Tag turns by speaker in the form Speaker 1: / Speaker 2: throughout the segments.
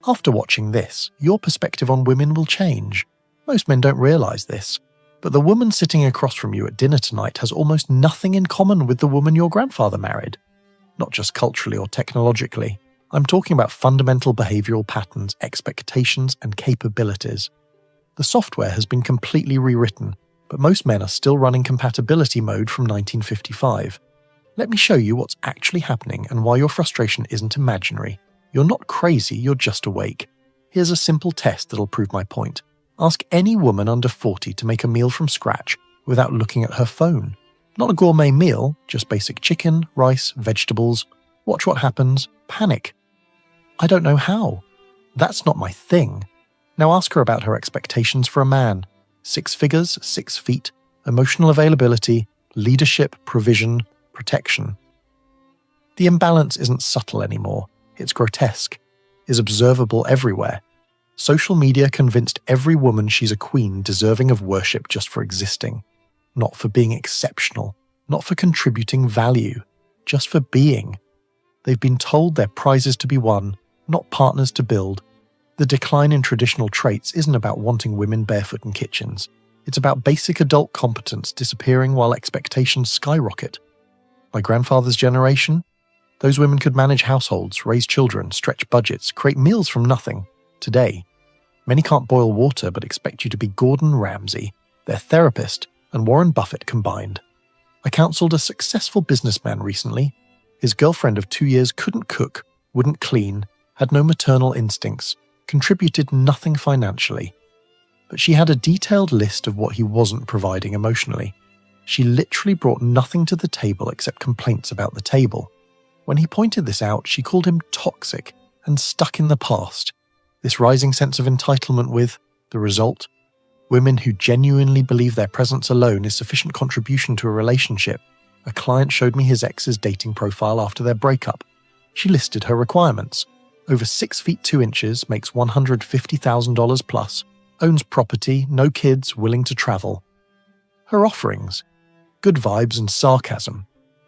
Speaker 1: After watching this, your perspective on women will change. Most men don't realize this, but the woman sitting across from you at dinner tonight has almost nothing in common with the woman your grandfather married. Not just culturally or technologically. I'm talking about fundamental behavioral patterns, expectations, and capabilities. The software has been completely rewritten, but most men are still running compatibility mode from 1955. Let me show you what's actually happening and why your frustration isn't imaginary. You're not crazy, you're just awake. Here's a simple test that'll prove my point. Ask any woman under 40 to make a meal from scratch without looking at her phone. Not a gourmet meal, just basic chicken, rice, vegetables. Watch what happens. Panic. I don't know how. That's not my thing. Now ask her about her expectations for a man. 6 figures, 6 feet, emotional availability, leadership, provision, protection. The imbalance isn't subtle anymore. It's grotesque. Is observable everywhere. Social media convinced every woman she's a queen deserving of worship just for existing. Not for being exceptional. Not for contributing value. Just for being. They've been told they're prizes to be won, not partners to build. The decline in traditional traits isn't about wanting women barefoot in kitchens. It's about basic adult competence disappearing while expectations skyrocket. My grandfather's generation? Those women could manage households, raise children, stretch budgets, create meals from nothing. Today, many can't boil water but expect you to be Gordon Ramsay, their therapist, and Warren Buffett combined. I counseled a successful businessman recently. His girlfriend of 2 years couldn't cook, wouldn't clean, had no maternal instincts, contributed nothing financially. But she had a detailed list of what he wasn't providing emotionally. She literally brought nothing to the table except complaints about the table. When he pointed this out, she called him toxic and stuck in the past. This rising sense of entitlement with, the result, women who genuinely believe their presence alone is sufficient contribution to a relationship. A client showed me his ex's dating profile after their breakup. She listed her requirements. Over 6 feet 2 inches, makes $150,000 plus, owns property, no kids, willing to travel. Her offerings: good vibes and sarcasm.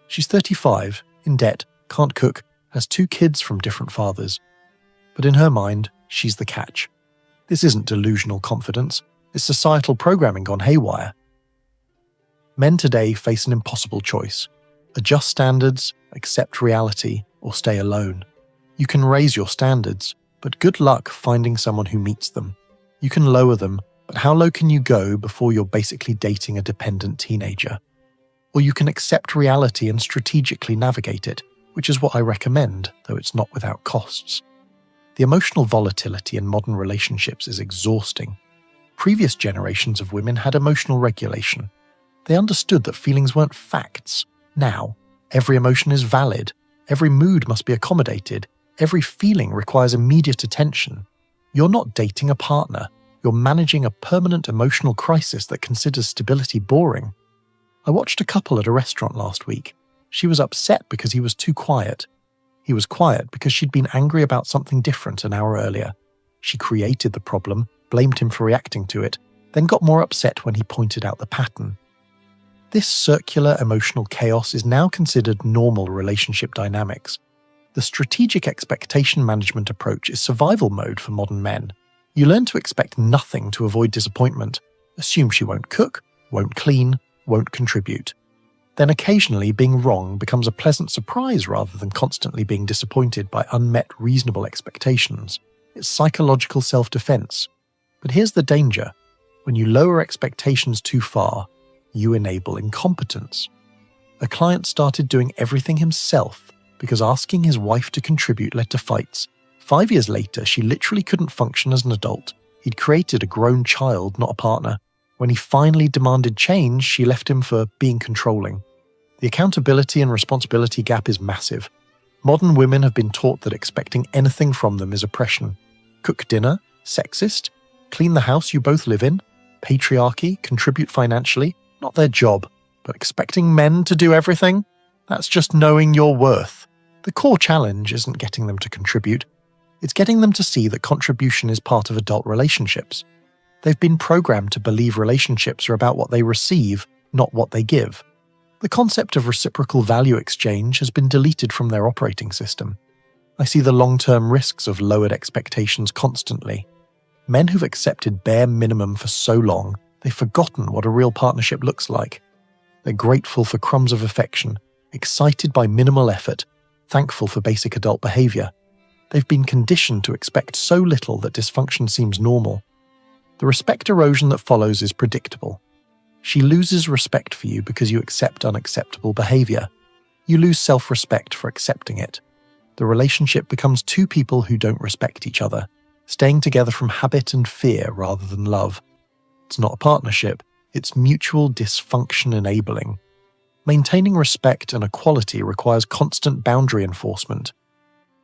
Speaker 1: She's 35, in debt, can't cook, has 2 kids from different fathers. But in her mind, she's the catch. This isn't delusional confidence, it's societal programming gone haywire. Men today face an impossible choice. Adjust standards, accept reality, or stay alone. You can raise your standards, but good luck finding someone who meets them. You can lower them, but how low can you go before you're basically dating a dependent teenager? Or you can accept reality and strategically navigate it, which is what I recommend, though it's not without costs. The emotional volatility in modern relationships is exhausting. Previous generations of women had emotional regulation. They understood that feelings weren't facts. Now, every emotion is valid, every mood must be accommodated, every feeling requires immediate attention. You're not dating a partner, you're managing a permanent emotional crisis that considers stability boring. I watched a couple at a restaurant last week. She was upset because he was too quiet. He was quiet because she'd been angry about something different an hour earlier. She created the problem, blamed him for reacting to it, then got more upset when he pointed out the pattern. This circular emotional chaos is now considered normal relationship dynamics. The strategic expectation management approach is survival mode for modern men. You learn to expect nothing to avoid disappointment. Assume she won't cook, won't clean, won't contribute. Then occasionally being wrong becomes a pleasant surprise rather than constantly being disappointed by unmet reasonable expectations. It's psychological self-defense. But here's the danger. When you lower expectations too far, you enable incompetence. A client started doing everything himself because asking his wife to contribute led to fights. 5 years later, she literally couldn't function as an adult. He'd created a grown child, not a partner. When he finally demanded change, she left him for being controlling. The accountability and responsibility gap is massive. Modern women have been taught that expecting anything from them is oppression. Cook dinner? Sexist? Clean the house you both live in? Patriarchy? Contribute financially? Not their job. But expecting men to do everything? That's just knowing your worth. The core challenge isn't getting them to contribute. It's getting them to see that contribution is part of adult relationships. They've been programmed to believe relationships are about what they receive, not what they give. The concept of reciprocal value exchange has been deleted from their operating system. I see the long-term risks of lowered expectations constantly. Men who've accepted bare minimum for so long, they've forgotten what a real partnership looks like. They're grateful for crumbs of affection, excited by minimal effort, thankful for basic adult behavior. They've been conditioned to expect so little that dysfunction seems normal. The respect erosion that follows is predictable. She loses respect for you because you accept unacceptable behavior. You lose self-respect for accepting it. The relationship becomes two people who don't respect each other, staying together from habit and fear rather than love. It's not a partnership, it's mutual dysfunction enabling. Maintaining respect and equality requires constant boundary enforcement.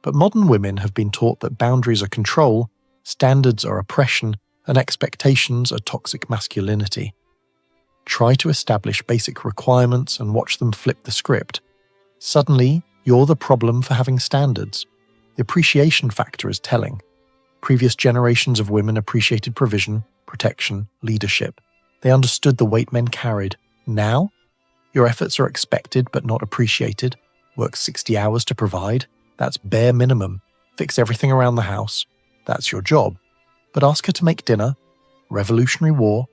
Speaker 1: But modern women have been taught that boundaries are control, standards are oppression, and expectations are toxic masculinity. Try to establish basic requirements and watch them flip the script. Suddenly, you're the problem for having standards. The appreciation factor is telling. Previous generations of women appreciated provision, protection, leadership. They understood the weight men carried. Now, your efforts are expected but not appreciated. Work 60 hours to provide. That's bare minimum. Fix everything around the house. That's your job. But ask her to make dinner. Revolutionary War.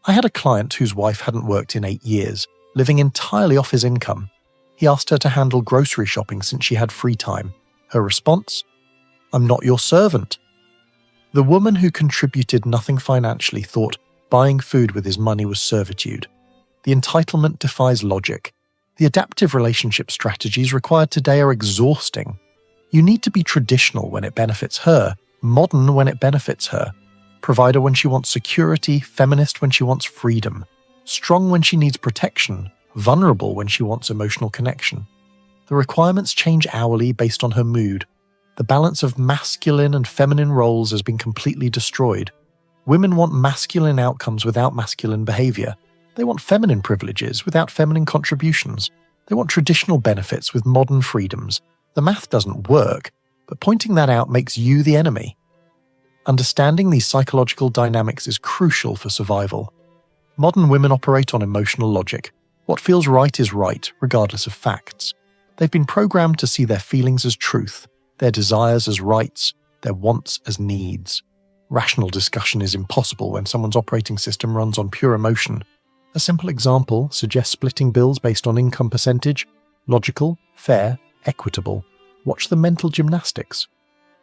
Speaker 1: I had a client whose wife hadn't worked in 8 years, living entirely off his income. He asked her to handle grocery shopping since she had free time. Her response? "I'm not your servant." The woman who contributed nothing financially thought buying food with his money was servitude. The entitlement defies logic. The adaptive relationship strategies required today are exhausting. You need to be traditional when it benefits her, modern when it benefits her, provider when she wants security, feminist when she wants freedom, strong when she needs protection, vulnerable when she wants emotional connection. The requirements change hourly based on her mood. The balance of masculine and feminine roles has been completely destroyed. Women want masculine outcomes without masculine behavior. They want feminine privileges without feminine contributions. They want traditional benefits with modern freedoms. The math doesn't work, but pointing that out makes you the enemy. Understanding these psychological dynamics is crucial for survival. Modern women operate on emotional logic. What feels right is right, regardless of facts. They've been programmed to see their feelings as truth, their desires as rights, their wants as needs. Rational discussion is impossible when someone's operating system runs on pure emotion. A simple example suggests splitting bills based on income percentage. Logical, fair, equitable. Watch the mental gymnastics.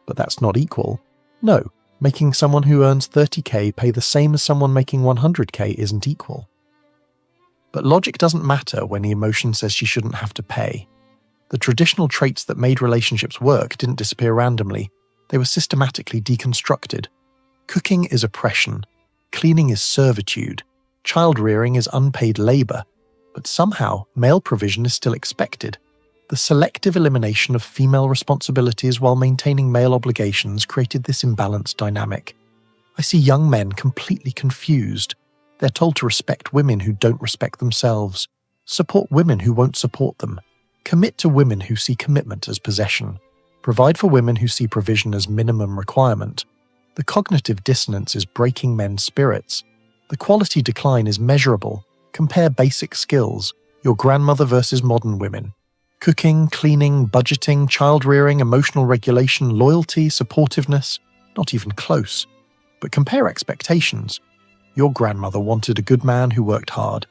Speaker 1: But that's not equal. No, making someone who earns 30k pay the same as someone making 100k isn't equal. But logic doesn't matter when the emotion says she shouldn't have to pay. The traditional traits that made relationships work didn't disappear randomly. They were systematically deconstructed. Cooking is oppression. Cleaning is servitude. Child-rearing is unpaid labor. But somehow, male provision is still expected. The selective elimination of female responsibilities while maintaining male obligations created this imbalanced dynamic. I see young men completely confused. They're told to respect women who don't respect themselves, support women who won't support them, commit to women who see commitment as possession, provide for women who see provision as minimum requirement. The cognitive dissonance is breaking men's spirits. The quality decline is measurable. Compare basic skills, your grandmother versus modern women. Cooking, cleaning, budgeting, child-rearing, emotional regulation, loyalty, supportiveness, not even close. But compare expectations. Your grandmother wanted a good man who worked hard.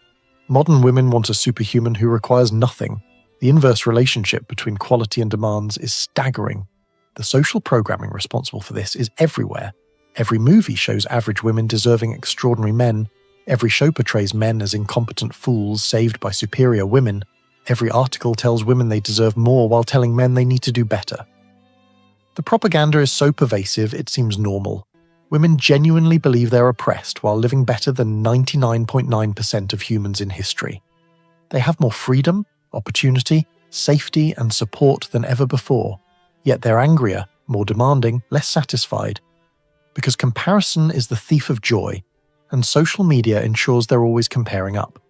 Speaker 1: Modern women want a superhuman who requires nothing. The inverse relationship between quality and demands is staggering. The social programming responsible for this is everywhere. Every movie shows average women deserving extraordinary men. Every show portrays men as incompetent fools saved by superior women. Every article tells women they deserve more while telling men they need to do better. The propaganda is so pervasive it seems normal. Women genuinely believe they're oppressed while living better than 99.9% of humans in history. They have more freedom, opportunity, safety, and support than ever before. Yet they're angrier, more demanding, less satisfied. Because comparison is the thief of joy, and social media ensures they're always comparing up.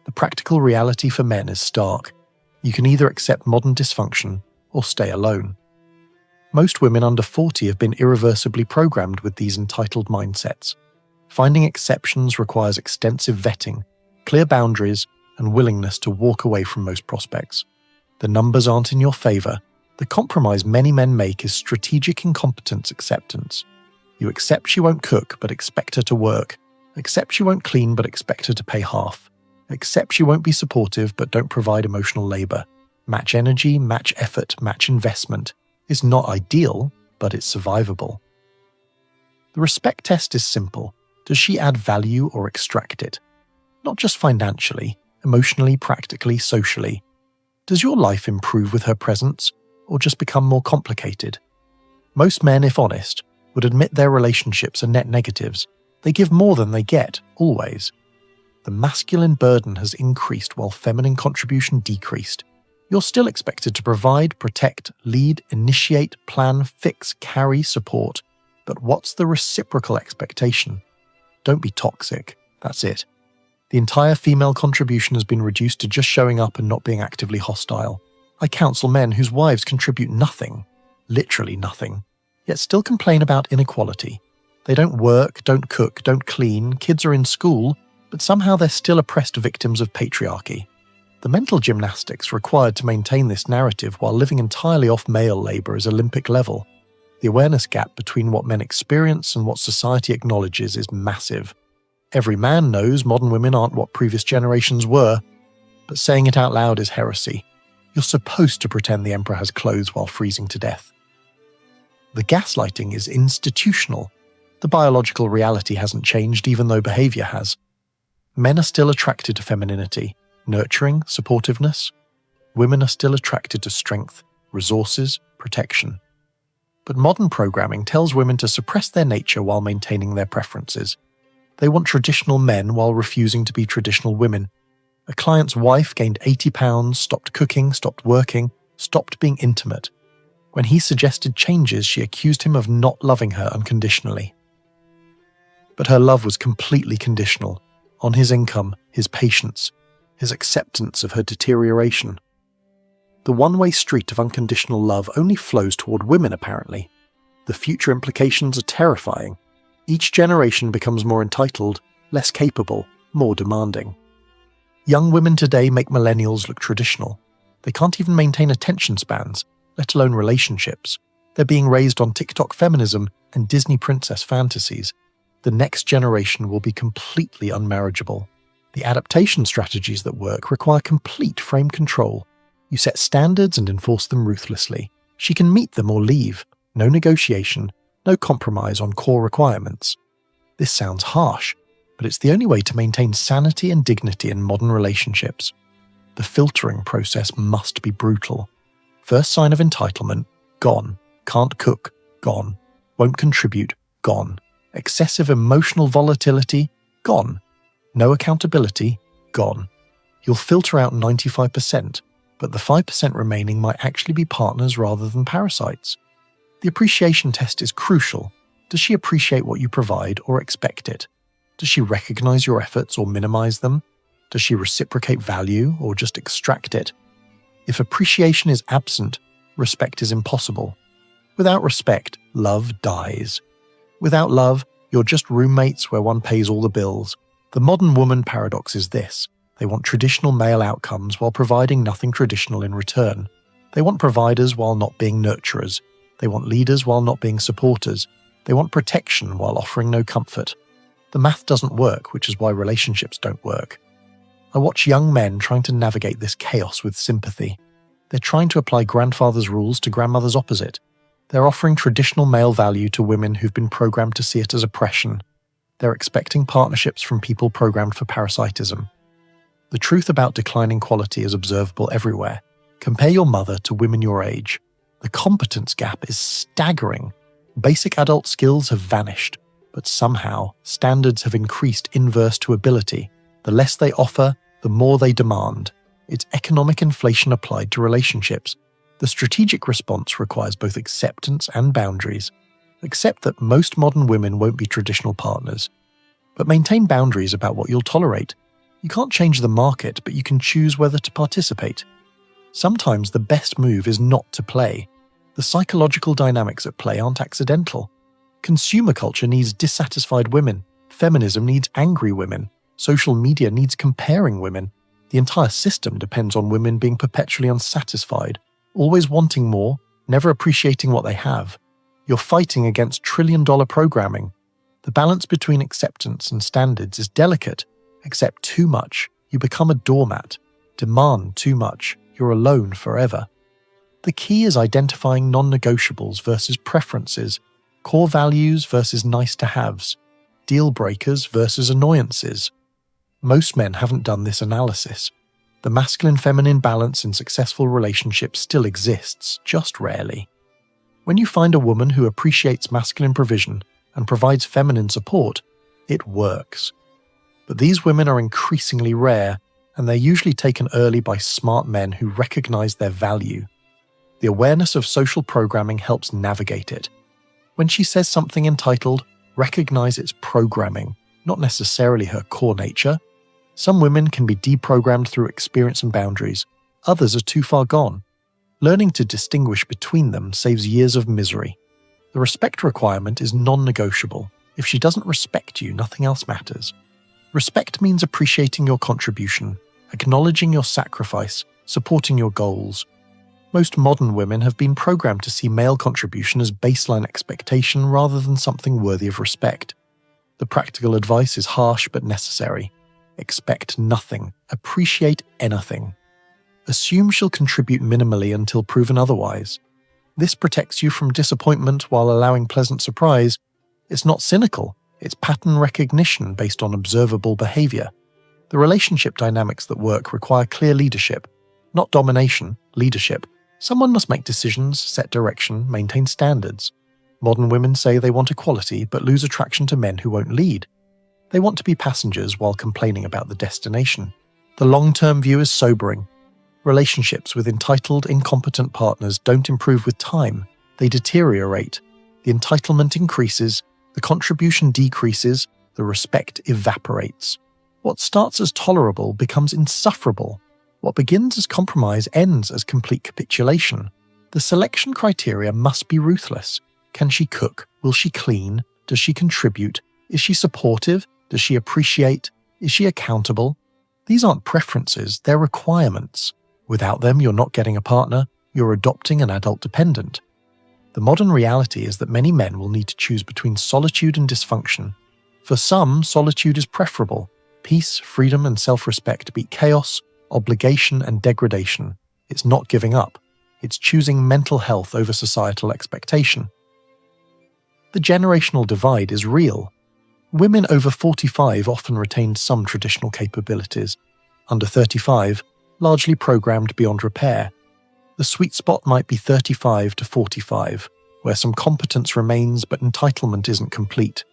Speaker 1: The practical reality for men is stark. You can either accept modern dysfunction or stay alone. Most women under 40 have been irreversibly programmed with these entitled mindsets. Finding exceptions requires extensive vetting, clear boundaries, and willingness to walk away from most prospects. The numbers aren't in your favor, The compromise many men make is strategic incompetence acceptance. You accept she won't cook but expect her to work. Accept she won't clean but expect her to pay half. Accept she won't be supportive but don't provide emotional labor. Match energy, match effort, match investment. It's not ideal, but it's survivable. The respect test is simple. Does she add value or extract it? Not just financially, emotionally, practically, socially. Does your life improve with her presence, or just become more complicated? Most men, if honest, would admit their relationships are net negatives. They give more than they get, always. The masculine burden has increased while feminine contribution decreased. You're still expected to provide, protect, lead, initiate, plan, fix, carry, support. But what's the reciprocal expectation? Don't be toxic. That's it. The entire female contribution has been reduced to just showing up and not being actively hostile. I counsel men whose wives contribute nothing, literally nothing, yet still complain about inequality. They don't work, don't cook, don't clean, kids are in school, but somehow they're still oppressed victims of patriarchy. The mental gymnastics required to maintain this narrative while living entirely off male labor is Olympic level. The awareness gap between what men experience and what society acknowledges is massive. Every man knows modern women aren't what previous generations were, but saying it out loud is heresy. You're supposed to pretend the emperor has clothes while freezing to death. The gaslighting is institutional. The biological reality hasn't changed even though behavior has. Men are still attracted to femininity, nurturing, supportiveness. Women are still attracted to strength, resources, protection. But modern programming tells women to suppress their nature while maintaining their preferences. They want traditional men while refusing to be traditional women. A client's wife gained 80 pounds, stopped cooking, stopped working, stopped being intimate. When he suggested changes, she accused him of not loving her unconditionally. But her love was completely conditional, on his income, his patience, his acceptance of her deterioration. The one-way street of unconditional love only flows toward women, apparently. The future implications are terrifying. Each generation becomes more entitled, less capable, more demanding. Young women today make millennials look traditional. They can't even maintain attention spans, let alone relationships. They're being raised on TikTok feminism and Disney princess fantasies. The next generation will be completely unmarriageable. The adaptation strategies that work require complete frame control. You set standards and enforce them ruthlessly. She can meet them or leave. No negotiation, no compromise on core requirements. This sounds harsh, but it's the only way to maintain sanity and dignity in modern relationships. The filtering process must be brutal. First sign of entitlement, gone. Can't cook, gone. Won't contribute, gone. Excessive emotional volatility, gone. No accountability, gone. You'll filter out 95%, but the 5% remaining might actually be partners rather than parasites. The appreciation test is crucial. Does she appreciate what you provide or expect it? Does she recognize your efforts or minimize them? Does she reciprocate value or just extract it? If appreciation is absent, respect is impossible. Without respect, love dies. Without love, you're just roommates where one pays all the bills. The modern woman paradox is this. They want traditional male outcomes while providing nothing traditional in return. They want providers while not being nurturers. They want leaders while not being supporters. They want protection while offering no comfort. The math doesn't work, which is why relationships don't work. I watch young men trying to navigate this chaos with sympathy. They're trying to apply grandfather's rules to grandmother's opposite. They're offering traditional male value to women who've been programmed to see it as oppression. They're expecting partnerships from people programmed for parasitism. The truth about declining quality is observable everywhere. Compare your mother to women your age. The competence gap is staggering. Basic adult skills have vanished, but somehow standards have increased inverse to ability. The less they offer, the more they demand. It's economic inflation applied to relationships. The strategic response requires both acceptance and boundaries. Accept that most modern women won't be traditional partners, but maintain boundaries about what you'll tolerate. You can't change the market, but you can choose whether to participate. Sometimes the best move is not to play. The psychological dynamics at play aren't accidental. Consumer culture needs dissatisfied women. Feminism needs angry women. Social media needs comparing women. The entire system depends on women being perpetually unsatisfied, always wanting more, never appreciating what they have. You're fighting against trillion-dollar programming. The balance between acceptance and standards is delicate. Accept too much, you become a doormat. Demand too much, you're alone forever. The key is identifying non-negotiables versus preferences, core values versus nice-to-haves, deal breakers versus annoyances. Most men haven't done this analysis. The masculine-feminine balance in successful relationships still exists, just rarely. When you find a woman who appreciates masculine provision and provides feminine support, it works. But these women are increasingly rare, and they're usually taken early by smart men who recognize their value. The awareness of social programming helps navigate it. When she says something entitled, recognize its programming, not necessarily her core nature. Some women can be deprogrammed through experience and boundaries. Others are too far gone. Learning to distinguish between them saves years of misery. The respect requirement is non-negotiable. If she doesn't respect you, nothing else matters. Respect means appreciating your contribution, acknowledging your sacrifice, supporting your goals. Most modern women have been programmed to see male contribution as baseline expectation rather than something worthy of respect. The practical advice is harsh but necessary. Expect nothing. Appreciate anything. Assume she'll contribute minimally until proven otherwise. This protects you from disappointment while allowing pleasant surprise. It's not cynical, it's pattern recognition based on observable behavior. The relationship dynamics that work require clear leadership. Not domination, leadership. Someone must make decisions, set direction, maintain standards. Modern women say they want equality but lose attraction to men who won't lead. They want to be passengers while complaining about the destination. The long-term view is sobering. Relationships with entitled, incompetent partners don't improve with time. They deteriorate. The entitlement increases, the contribution decreases, the respect evaporates. What starts as tolerable becomes insufferable. What begins as compromise ends as complete capitulation. The selection criteria must be ruthless. Can she cook? Will she clean? Does she contribute? Is she supportive? Does she appreciate? Is she accountable? These aren't preferences, they're requirements. Without them, you're not getting a partner, you're adopting an adult dependent. The modern reality is that many men will need to choose between solitude and dysfunction. For some, solitude is preferable. Peace, freedom, and self-respect beat chaos, obligation, and degradation. It's not giving up. It's choosing mental health over societal expectation. The generational divide is real. Women over 45 often retain some traditional capabilities. Under 35, largely programmed beyond repair. The sweet spot might be 35 to 45, where some competence remains but entitlement isn't complete.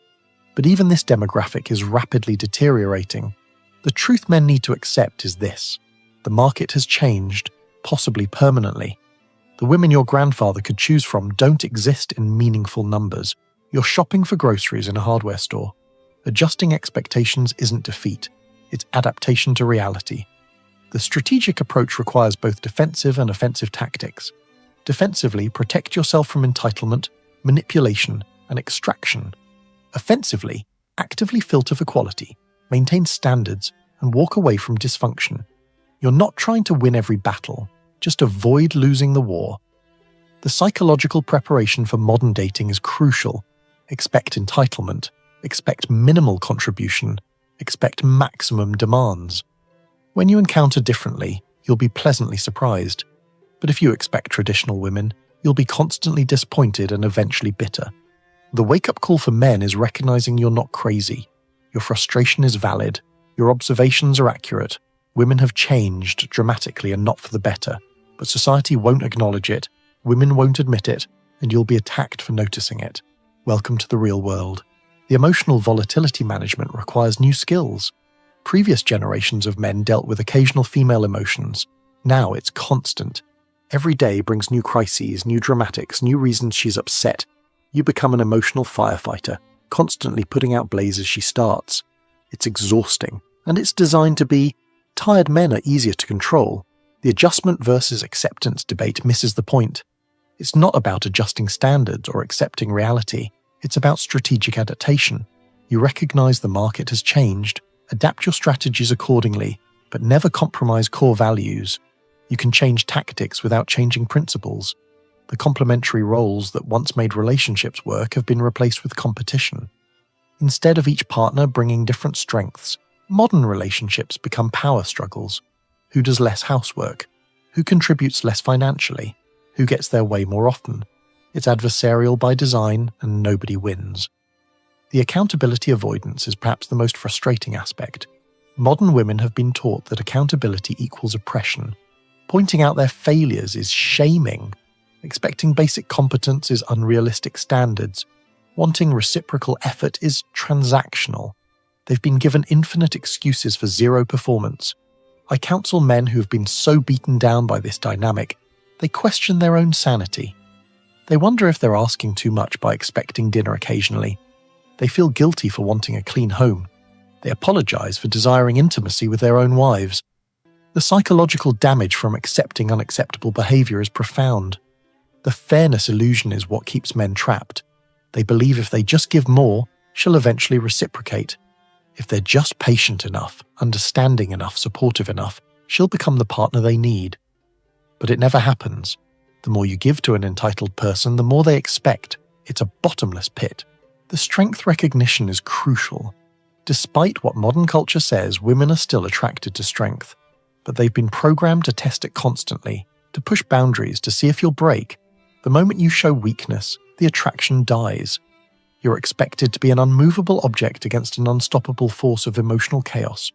Speaker 1: But even this demographic is rapidly deteriorating. The truth men need to accept is this: the market has changed, possibly permanently. The women your grandfather could choose from don't exist in meaningful numbers. You're shopping for groceries in a hardware store. Adjusting expectations isn't defeat, it's adaptation to reality. The strategic approach requires both defensive and offensive tactics. Defensively, protect yourself from entitlement, manipulation, and extraction. Offensively, actively filter for quality, maintain standards, and walk away from dysfunction. You're not trying to win every battle, just avoid losing the war. The psychological preparation for modern dating is crucial. Expect entitlement, expect minimal contribution, expect maximum demands. When you encounter differently, you'll be pleasantly surprised. But if you expect traditional women, you'll be constantly disappointed and eventually bitter. The wake-up call for men is recognizing you're not crazy. Your frustration is valid. Your observations are accurate. Women have changed dramatically and not for the better. But society won't acknowledge it, women won't admit it, and you'll be attacked for noticing it. Welcome to the real world. The emotional volatility management requires new skills. Previous generations of men dealt with occasional female emotions. Now it's constant. Every day brings new crises, new dramatics, new reasons she's upset. You become an emotional firefighter, constantly putting out blazes she starts. It's exhausting, and it's designed to be. Tired men are easier to control. The adjustment versus acceptance debate misses the point. It's not about adjusting standards or accepting reality. It's about strategic adaptation. You recognize the market has changed, adapt your strategies accordingly, but never compromise core values. You can change tactics without changing principles. The complementary roles that once made relationships work have been replaced with competition. Instead of each partner bringing different strengths, modern relationships become power struggles. Who does less housework? Who contributes less financially? Who gets their way more often? It's adversarial by design, and nobody wins. The accountability avoidance is perhaps the most frustrating aspect. Modern women have been taught that accountability equals oppression. Pointing out their failures is shaming. Expecting basic competence is unrealistic standards. Wanting reciprocal effort is transactional. They've been given infinite excuses for zero performance. I counsel men who have been so beaten down by this dynamic, they question their own sanity. They wonder if they're asking too much by expecting dinner occasionally. They feel guilty for wanting a clean home. They apologize for desiring intimacy with their own wives. The psychological damage from accepting unacceptable behavior is profound. The fairness illusion is what keeps men trapped. They believe if they just give more, she'll eventually reciprocate. If they're just patient enough, understanding enough, supportive enough, she'll become the partner they need. But it never happens. The more you give to an entitled person, the more they expect. It's a bottomless pit. The strength recognition is crucial. Despite what modern culture says, women are still attracted to strength. But they've been programmed to test it constantly, to push boundaries, to see if you'll break. The moment you show weakness, the attraction dies. You're expected to be an unmovable object against an unstoppable force of emotional chaos.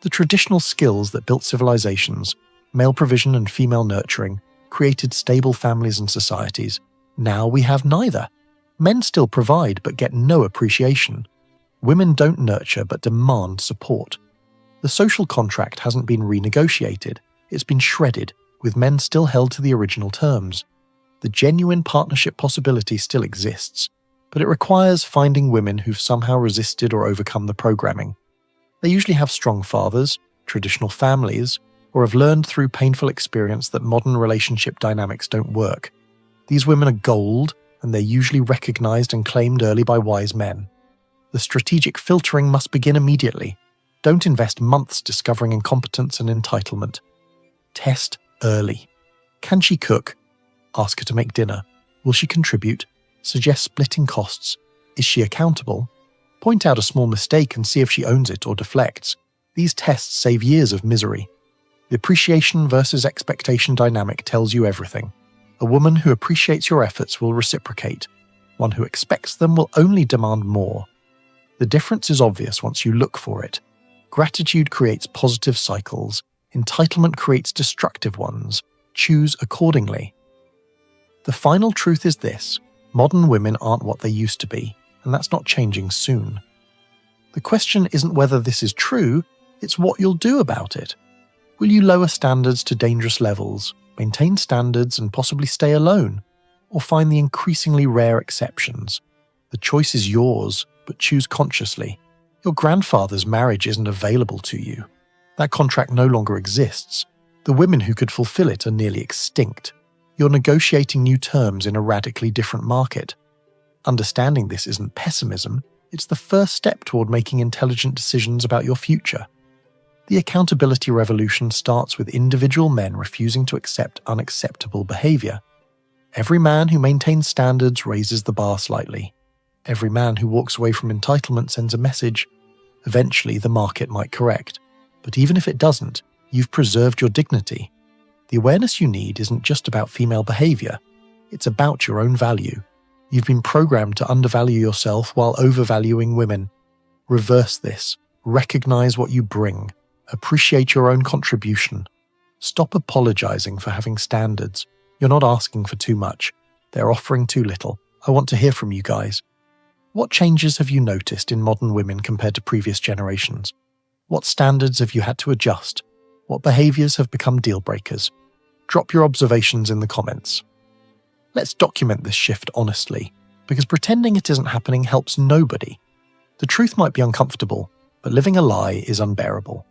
Speaker 1: The traditional skills that built civilizations, male provision and female nurturing, created stable families and societies. Now we have neither. Men still provide but get no appreciation. Women don't nurture but demand support. The social contract hasn't been renegotiated, it's been shredded, with men still held to the original terms. The genuine partnership possibility still exists, but it requires finding women who've somehow resisted or overcome the programming. They usually have strong fathers, traditional families, or have learned through painful experience that modern relationship dynamics don't work. These women are gold, and they're usually recognized and claimed early by wise men. The strategic filtering must begin immediately. Don't invest months discovering incompetence and entitlement. Test early. Can she cook? Ask her to make dinner. Will she contribute? Suggest splitting costs. Is she accountable? Point out a small mistake and see if she owns it or deflects. These tests save years of misery. The appreciation versus expectation dynamic tells you everything. A woman who appreciates your efforts will reciprocate. One who expects them will only demand more. The difference is obvious once you look for it. Gratitude creates positive cycles. Entitlement creates destructive ones. Choose accordingly. The final truth is this: modern women aren't what they used to be, and that's not changing soon. The question isn't whether this is true, it's what you'll do about it. Will you lower standards to dangerous levels, maintain standards and possibly stay alone, or find the increasingly rare exceptions? The choice is yours, but choose consciously. Your grandfather's marriage isn't available to you. That contract no longer exists. The women who could fulfill it are nearly extinct. You're negotiating new terms in a radically different market. Understanding this isn't pessimism, it's the first step toward making intelligent decisions about your future. The accountability revolution starts with individual men refusing to accept unacceptable behavior. Every man who maintains standards raises the bar slightly. Every man who walks away from entitlement sends a message. Eventually, the market might correct. But even if it doesn't, you've preserved your dignity. The awareness you need isn't just about female behavior. It's about your own value. You've been programmed to undervalue yourself while overvaluing women. Reverse this. Recognize what you bring. Appreciate your own contribution. Stop apologizing for having standards. You're not asking for too much. They're offering too little. I want to hear from you guys. What changes have you noticed in modern women compared to previous generations? What standards have you had to adjust? What behaviors have become deal breakers? Drop your observations in the comments. Let's document this shift honestly, because pretending it isn't happening helps nobody. The truth might be uncomfortable, but living a lie is unbearable.